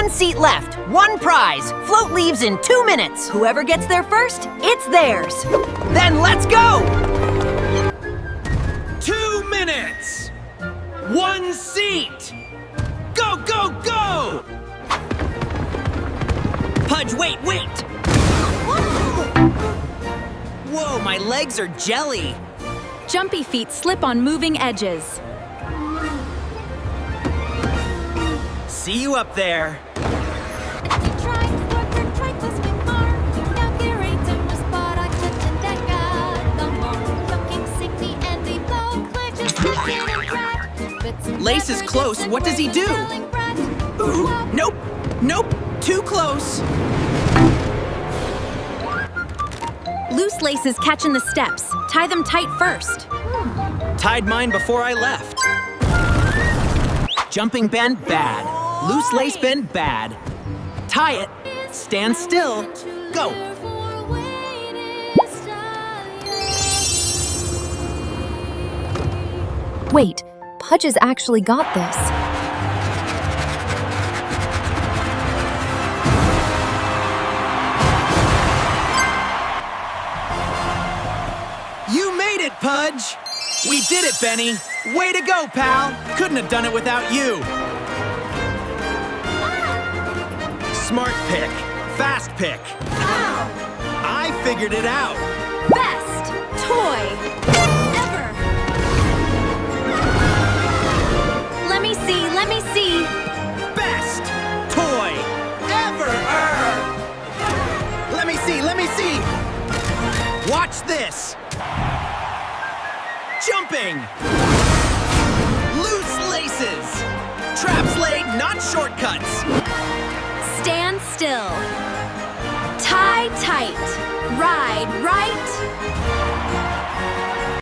One seat left, one prize. Float leaves in 2 minutes. Whoever gets there first, it's theirs. Then let's go! 2 minutes! One seat! Go, go, go! Pudge, wait! Whoa, my legs are jelly. Jumpy feet slip on moving edges. See you up there. Lace is close. What does he do? Ooh, nope, too close. Loose laces catch in the steps. Tie them tight first. Tied mine before I left. Jumping bend, bad. Loose lace bend, bad. Tie it, stand still, go. Wait, Pudge has actually got this. You made it, Pudge! We did it, Benny! Way to go, pal! Couldn't have done it without you! Smart pick. Fast pick. I figured it out. Best toy ever. Let me see. Best toy ever! Let me see! Watch this! Jumping! Loose laces! Traps laid, not shortcuts! Stand still. Tie tight. Ride right.